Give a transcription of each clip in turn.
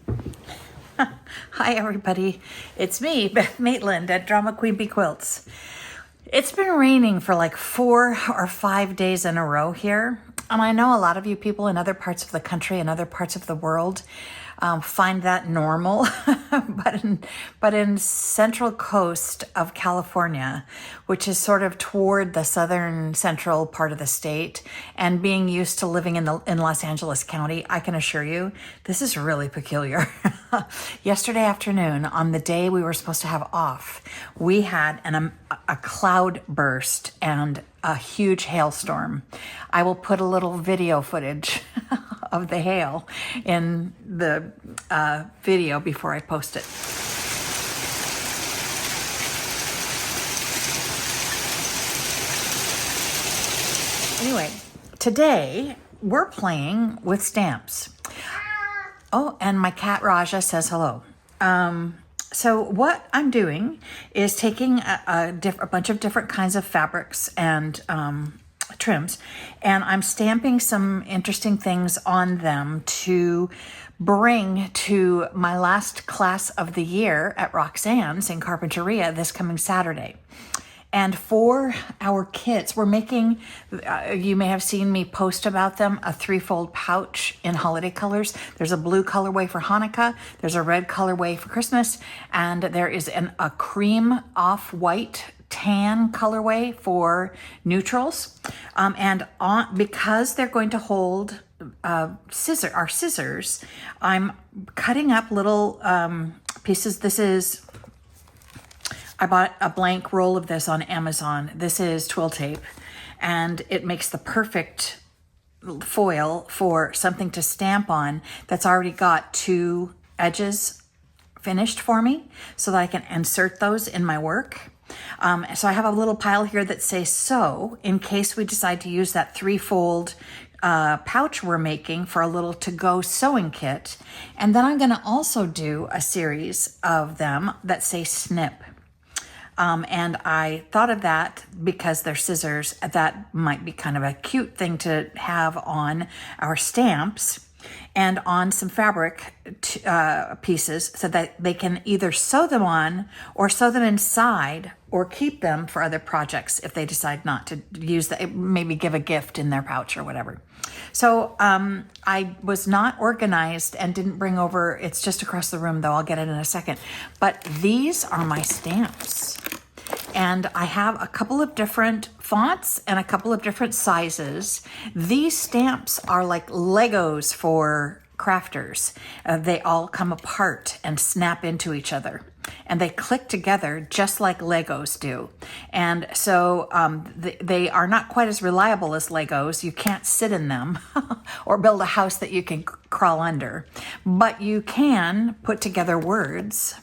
Hi everybody, it's me, Beth Maitland at Drama Queen Bee Quilts. It's been raining for like 4 or 5 days in a row here, and I know a lot of you people in other parts of the country and other parts of the world find that normal, but in central coast of California, which is sort of toward the southern central part of the state, and being used to living in Los Angeles County, I can assure you this is really peculiar. Yesterday afternoon, on the day we were supposed to have off, we had a cloud burst and a huge hailstorm. I will put a little video footage of the hail in the video before I post it. Anyway, today we're playing with stamps. Oh, and my cat Raja says hello. So what I'm doing is taking a bunch of different kinds of fabrics and trims, and I'm stamping some interesting things on them to bring to my last class of the year at Roxanne's in Carpinteria this coming Saturday. And for our kits, we're making, you may have seen me post about them, a 3-fold pouch in holiday colors. There's a blue colorway for Hanukkah, there's a red colorway for Christmas, and there is a cream off-white tan colorway for neutrals. Because they're going to hold our scissors, I'm cutting up little pieces. I bought a blank roll of this on Amazon. This is twill tape, and it makes the perfect foil for something to stamp on that's already got 2 edges finished for me so that I can insert those in my work. So I have a little pile here that says sew in case we decide to use that 3-fold pouch we're making for a little to-go sewing kit. And then I'm going to also do a series of them that say snip. And I thought of that because they're scissors. That might be kind of a cute thing to have on our stamps and on some fabric pieces so that they can either sew them on or sew them inside or keep them for other projects if they decide not to use them, maybe give a gift in their pouch or whatever. So I was not organized and didn't bring over, it's just across the room though, I'll get it in a second. But these are my stamps. And I have a couple of different fonts and a couple of different sizes. These stamps are like Legos for crafters. They all come apart and snap into each other. And they click together just like Legos do. And so they are not quite as reliable as Legos. You can't sit in them or build a house that you can crawl under. But you can put together words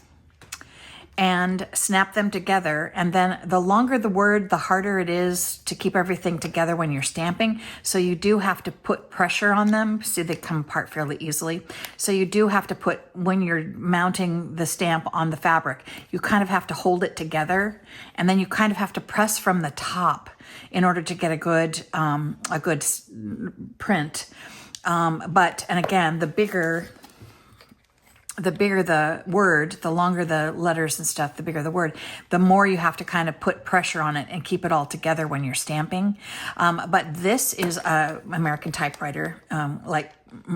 and snap them together. And then the longer the word, the harder it is to keep everything together when you're stamping. So you do have to put pressure on them. See, they come apart fairly easily. So you do have to put, when you're mounting the stamp on the fabric, you kind of have to hold it together. And then you kind of have to press from the top in order to get a good print. And again, the bigger the word, the longer the letters and stuff, the bigger the word, the more you have to kind of put pressure on it and keep it all together when you're stamping. But this is a American typewriter, like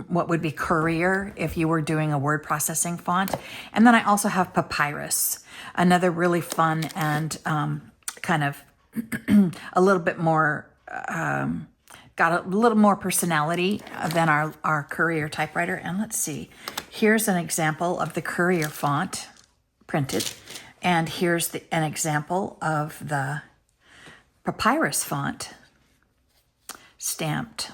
what would be Courier if you were doing a word processing font. And then I also have Papyrus, another really fun and kind of a little bit more got a little more personality than our Courier typewriter. And let's see, here's an example of the Courier font printed. And here's an example of the Papyrus font stamped.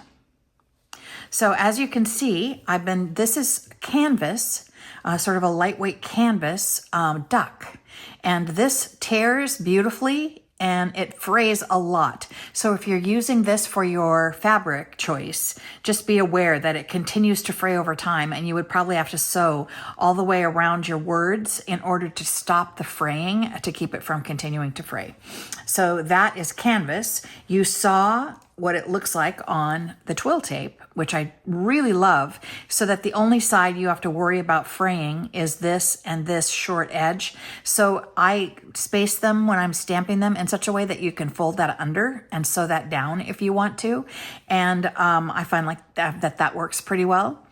So as you can see, this is canvas, sort of a lightweight canvas duck. And this tears beautifully and it frays a lot. So if you're using this for your fabric choice, just be aware that it continues to fray over time, and you would probably have to sew all the way around your words in order to stop the fraying to keep it from continuing to fray. So that is canvas. You saw what it looks like on the twill tape, which I really love, so that the only side you have to worry about fraying is this and this short edge. So I space them when I'm stamping them in such a way that you can fold that under and sew that down if you want to. And I find like that works pretty well.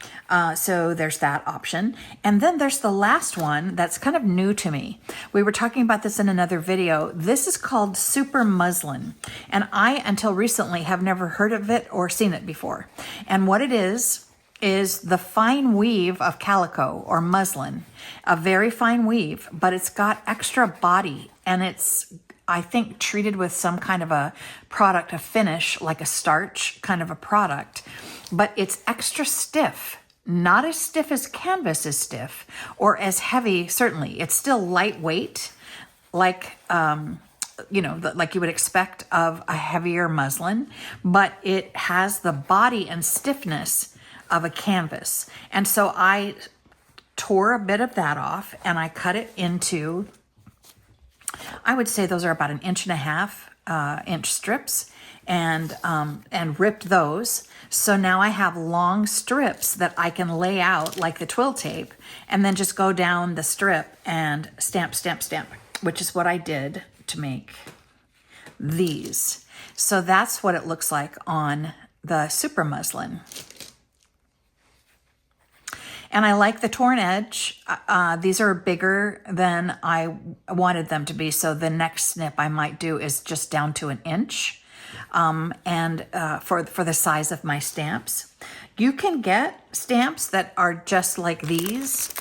So there's that option. And then there's the last one that's kind of new to me. We were talking about this in another video. This is called super muslin. And I, until recently, have never heard of it or seen it before. And what it is the fine weave of calico or muslin, a very fine weave, but it's got extra body, and it's, I think, treated with some kind of a product, a finish, like a starch kind of a product, but it's extra stiff. Not as stiff as canvas is stiff, or as heavy, certainly. It's still lightweight, like, like you would expect of a heavier muslin, but it has the body and stiffness of a canvas. And so I tore a bit of that off and I cut it into, I would say those are about 1.5 inch strips, and ripped those. So now I have long strips that I can lay out like the twill tape, and then just go down the strip and stamp, stamp, stamp, which is what I did to make these. So that's what it looks like on the super muslin. And I like the torn edge. These are bigger than I wanted them to be. So the next snip I might do is just down to 1 inch. For the size of my stamps. You can get stamps that are just like these,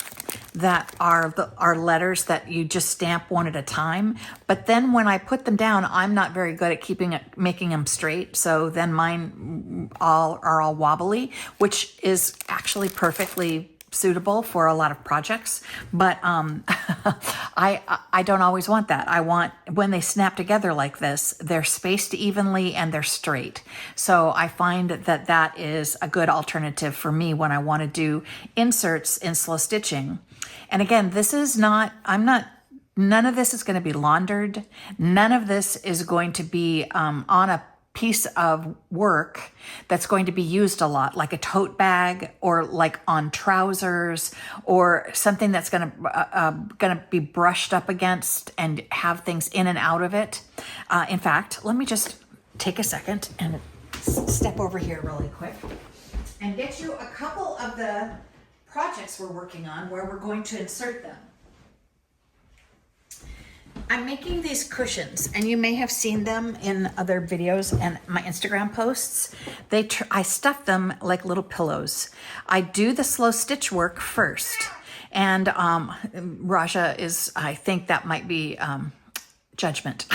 that are letters that you just stamp one at a time. But then when I put them down, I'm not very good at making them straight. So then mine are all wobbly, which is actually perfectly suitable for a lot of projects, but I don't always want that. I want, when they snap together like this, they're spaced evenly and they're straight. So I find that that is a good alternative for me when I want to do inserts in slow stitching. And again, this is not, none of this is going to be laundered. None of this is going to be on a piece of work that's going to be used a lot, like a tote bag, or like on trousers, or something that's gonna be brushed up against and have things in and out of it. In fact, let me just take a second and step over here really quick and get you a couple of the projects we're working on where we're going to insert them. I'm making these cushions, and you may have seen them in other videos and my Instagram posts. I stuff them like little pillows. I do the slow stitch work first, and Raja is, I think that might be judgment.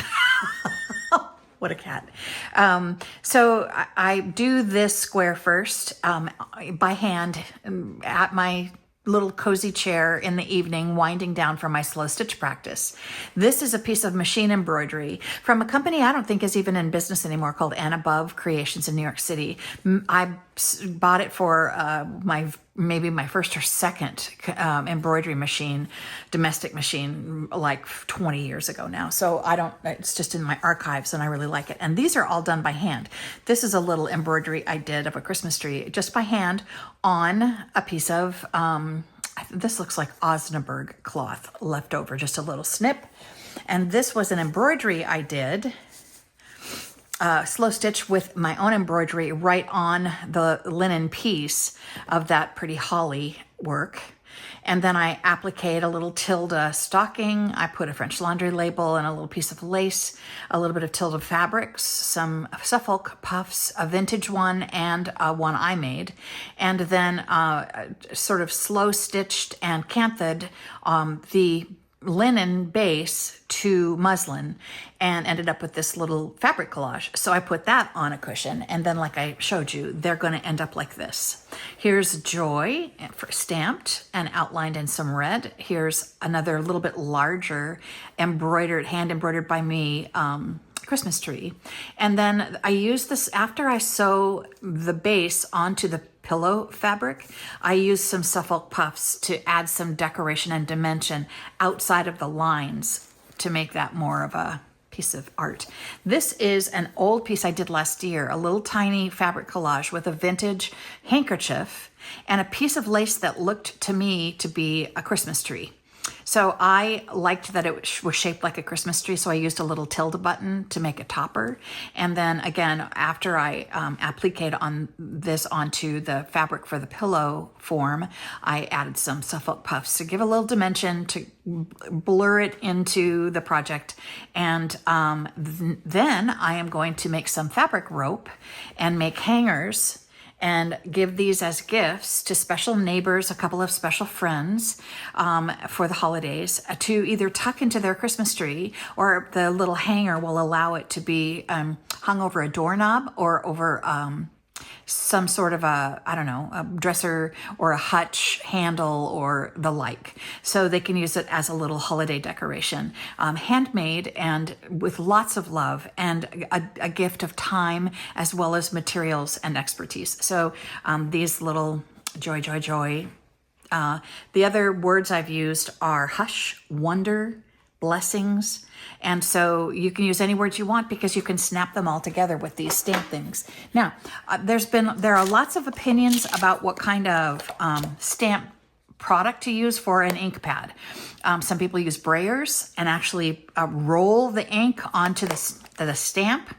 What a cat. So I do this square first by hand at my little cozy chair in the evening, winding down for my slow stitch practice. This is a piece of machine embroidery from a company I don't think is even in business anymore, called Above Creations in New York City. I bought it for maybe my first or second embroidery machine, domestic machine, like 20 years ago now. So it's just in my archives, and I really like it. And these are all done by hand. This is a little embroidery I did of a Christmas tree just by hand on a piece of, this looks like Osnaburg cloth left over, just a little snip. And this was an embroidery I did, slow stitch with my own embroidery right on the linen piece of that pretty holly work. And then I appliqued a little Tilda stocking. I put a French laundry label and a little piece of lace, a little bit of Tilda fabrics, some Suffolk puffs, a vintage one, and one I made. And then sort of slow stitched and canthed the linen base to muslin, and ended up with this little fabric collage. So I put that on a cushion, and then like I showed you, they're going to end up like this. Here's Joy stamped and outlined in some red. Here's another little bit larger embroidered, hand embroidered by me, Christmas tree. And then I use this after I sew the base onto the pillow fabric. I use some Suffolk puffs to add some decoration and dimension outside of the lines to make that more of a piece of art. This is an old piece I did last year, a little tiny fabric collage with a vintage handkerchief and a piece of lace that looked to me to be a Christmas tree. So I liked that it was shaped like a Christmas tree, so I used a little tilde button to make a topper. And then again, after I appliqued on this onto the fabric for the pillow form, I added some Suffolk puffs to give a little dimension, to blur it into the project. And then I am going to make some fabric rope and make hangers and give these as gifts to special neighbors, a couple of special friends for the holidays, to either tuck into their Christmas tree, or the little hanger will allow it to be hung over a doorknob or over some sort of a dresser or a hutch handle or the like. So they can use it as a little holiday decoration. Handmade and with lots of love, and a gift of time as well as materials and expertise. So these little joy. The other words I've used are hush, wonder, blessings. And so you can use any words you want because you can snap them all together with these stamp things. Now, there are lots of opinions about what kind of stamp product to use for an ink pad. Some people use brayers and actually roll the ink onto the stamp.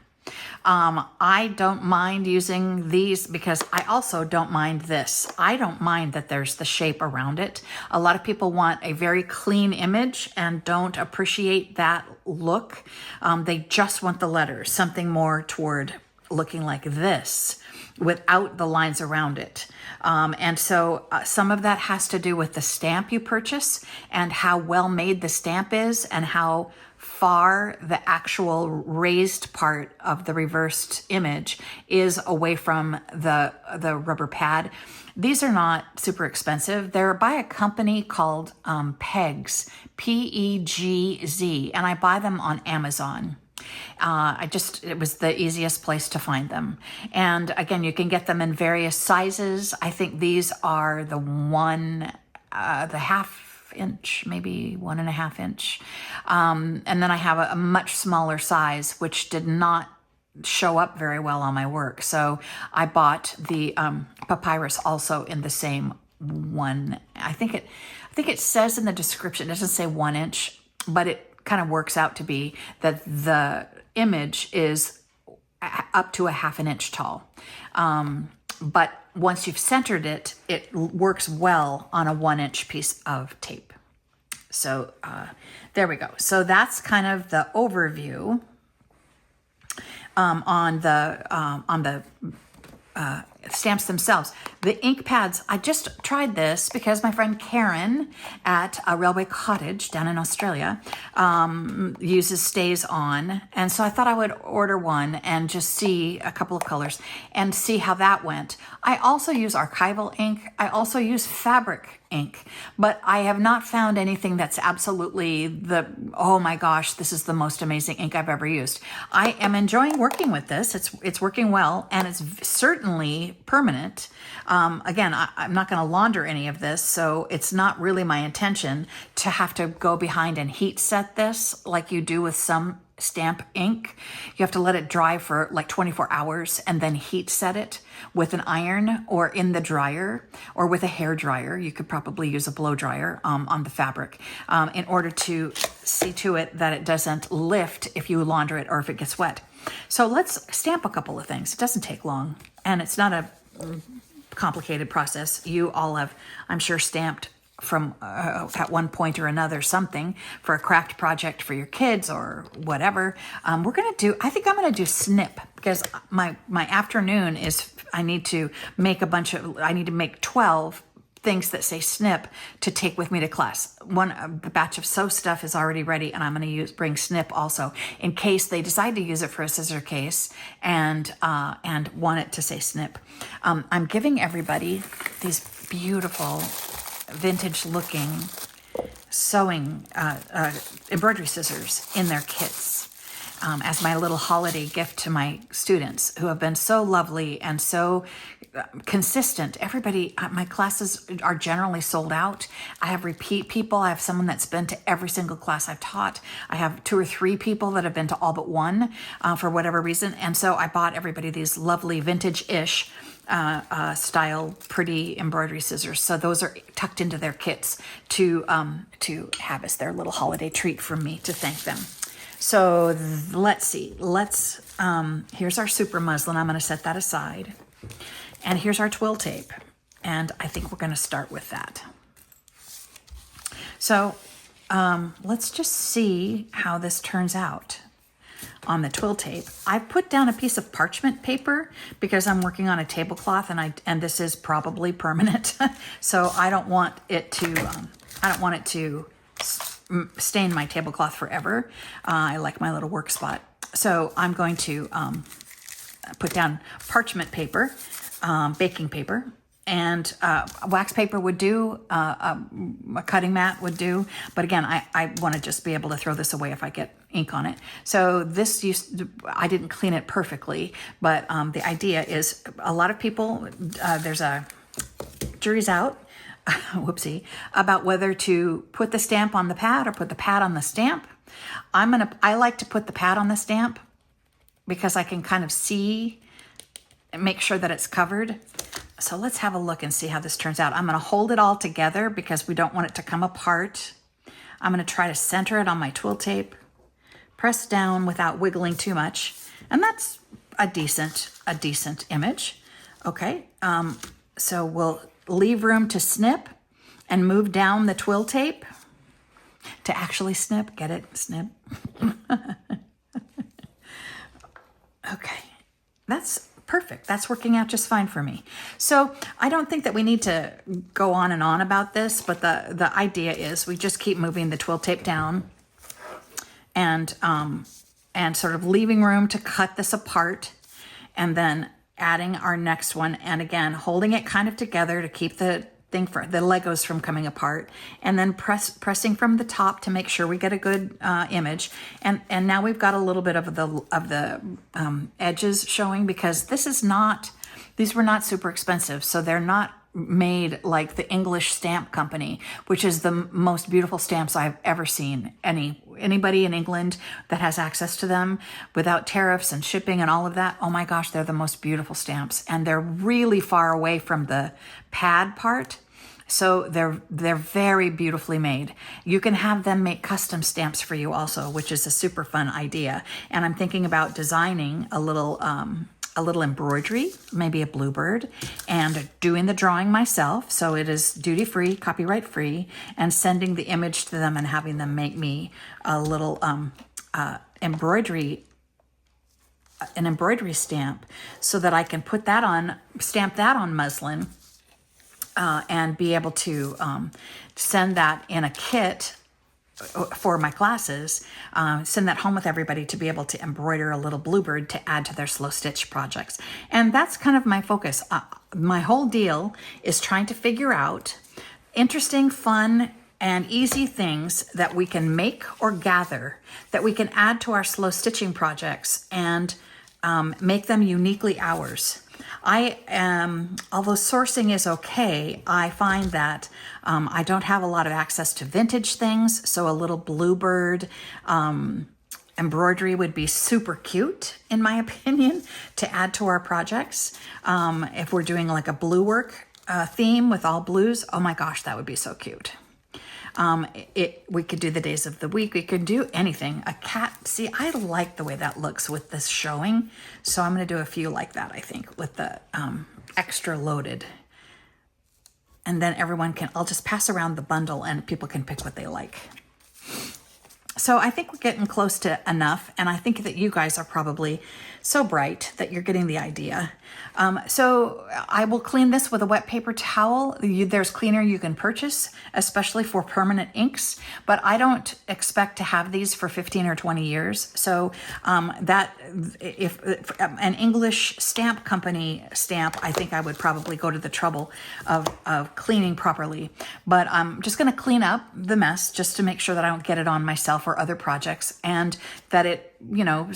I don't mind using these because I also don't mind this. I don't mind that there's the shape around it. A lot of people want a very clean image and don't appreciate that look. They just want the letters, something more toward looking like this without the lines around it. And so some of that has to do with the stamp you purchase and how well made the stamp is and how far the actual raised part of the reversed image is away from the rubber pad. These are not super expensive. They're by a company called Pegs, P-E-G-Z, and I buy them on Amazon. It was the easiest place to find them. And again, you can get them in various sizes. I think these are the half inch, maybe 1.5 inch. And then I have a much smaller size, which did not show up very well on my work. So I bought the papyrus also in the same one. I think it says in the description, it doesn't say 1 inch, but it kind of works out to be that the image is up to a 1/2 inch tall. But once you've centered it, it works well on a 1 inch piece of tape. So there we go. So that's kind of the overview on the stamps themselves. The ink pads, I just tried this because my friend Karen at a Railway Cottage down in Australia uses Stays On. And so I thought I would order one and just see a couple of colors and see how that went. I also use archival ink. I also use fabric ink, but I have not found anything that's absolutely oh my gosh, this is the most amazing ink I've ever used. I am enjoying working with this. It's working well, and it's certainly permanent. Again, I'm not going to launder any of this, so it's not really my intention to have to go behind and heat set this like you do with some stamp ink. You have to let it dry for like 24 hours and then heat set it with an iron or in the dryer or with a hair dryer. You could probably use a blow dryer on the fabric in order to see to it that it doesn't lift if you launder it or if it gets wet. So let's stamp a couple of things. It doesn't take long, and it's not a complicated process. You all have, I'm sure, stamped from at one point or another something for a craft project for your kids or whatever. I think I'm gonna do snip because my afternoon is, I need to make 12 things that say snip to take with me to class. The batch of sew stuff is already ready, and I'm going to bring snip also in case they decide to use it for a scissor case and want it to say snip. I'm giving everybody these beautiful vintage looking sewing embroidery scissors in their kits. as my little holiday gift to my students who have been so lovely and so consistent. Everybody, my classes are generally sold out. I have repeat people. I have someone that's been to every single class I've taught. I have 2 or 3 people that have been to all but one for whatever reason. And so I bought everybody these lovely vintage-ish style pretty embroidery scissors. So those are tucked into their kits to have as their little holiday treat from me to thank them. So let's see. Here's our super muslin. I'm going to set that aside. And here's our twill tape. And I think we're going to start with that. So let's just see how this turns out on the twill tape. I put down a piece of parchment paper because I'm working on a tablecloth and this is probably permanent. So I don't want it to stain my tablecloth forever. I like my little work spot. So I'm going to put down parchment paper, baking paper, and wax paper would do, a cutting mat would do. But again, I want to just be able to throw this away if I get ink on it. So this I didn't clean it perfectly, but the idea is a lot of people, there's a jury's out, whoopsie, about whether to put the stamp on the pad or put the pad on the stamp. I like to put the pad on the stamp because I can kind of see and make sure that it's covered. So let's have a look and see how this turns out. I'm going to hold it all together because we don't want it to come apart. I'm going to try to center it on my twill tape, press down without wiggling too much. And that's a decent image. Okay. So we'll leave room to snip and move down the twill tape to actually snip. Get it? Snip. Okay. That's perfect. That's working out just fine for me. So I don't think that we need to go on and on about this, but the idea is we just keep moving the twill tape down and sort of leaving room to cut this apart and then adding our next one. And again, holding it kind of together to keep the Legos from coming apart, and then pressing from the top to make sure we get a good image. And now we've got a little bit of the edges showing because these were not super expensive. So they're not made like the English stamp company, which is the most beautiful stamps I've ever seen. Anybody in England that has access to them without tariffs and shipping and all of that, oh my gosh, they're the most beautiful stamps. And they're really far away from the pad part. So they're very beautifully made. You can have them make custom stamps for you also, which is a super fun idea. And I'm thinking about designing a little embroidery, maybe a bluebird, and doing the drawing myself. So it is duty-free, copyright-free, and sending the image to them and having them make me a little embroidery stamp so that I can stamp that on muslin and be able to send that in a kit for my classes, send that home with everybody to be able to embroider a little bluebird to add to their slow stitch projects. And that's kind of my focus. My whole deal is trying to figure out interesting, fun, and easy things that we can make or gather that we can add to our slow stitching projects and make them uniquely ours. Although sourcing is okay, I find that I don't have a lot of access to vintage things, so a little bluebird embroidery would be super cute, in my opinion, to add to our projects. If we're doing like a blue work theme with all blues, oh my gosh, that would be so cute. We could do the days of the week. We could do anything. A cat. See, I like the way that looks with this showing. So I'm going to do a few like that, I think, with the extra loaded. And then I'll just pass around the bundle and people can pick what they like. So I think we're getting close to enough. And I think that you guys are probably so bright that you're getting the idea. So I will clean this with a wet paper towel. There's cleaner you can purchase, especially for permanent inks, but I don't expect to have these for 15 or 20 years. So if an English stamp company stamp, I think I would probably go to the trouble of cleaning properly. But I'm just going to clean up the mess just to make sure that I don't get it on myself for other projects, and that it, you know,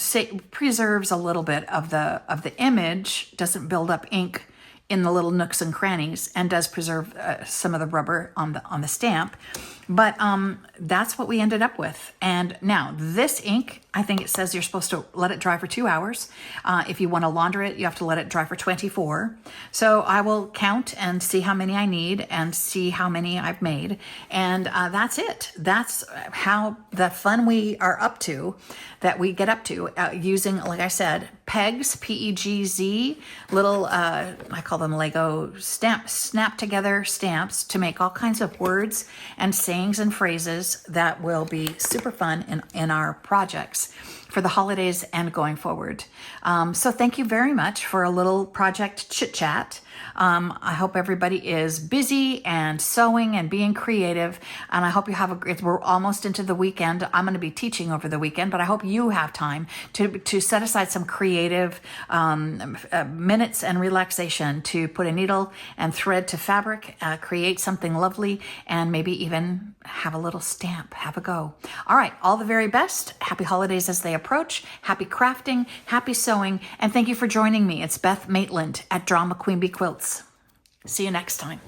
preserves a little bit of the image, doesn't build up ink in the little nooks and crannies, and does preserve some of the rubber on the stamp. But that's what we ended up with. And now this ink, I think it says you're supposed to let it dry for 2 hours. If you want to launder it, you have to let it dry for 24. So I will count and see how many I need and see how many I've made. And that's it. That's how the fun we are up to, that we get up to using, like I said, pegs, P-E-G-Z, little, I call them Lego snap together stamps to make all kinds of words and sayings and phrases that will be super fun in our projects for the holidays and going forward. So thank you very much for a little project chit chat. I hope everybody is busy and sewing and being creative. And I hope you have a great, we're almost into the weekend. I'm going to be teaching over the weekend, but I hope you have time to set aside some creative minutes and relaxation to put a needle and thread to fabric, create something lovely, and maybe even have a little stamp, have a go. All right. All the very best. Happy holidays as they approach. Happy crafting, happy sewing. And thank you for joining me. It's Beth Maitland at Drama Queen Bee Quilts. See you next time.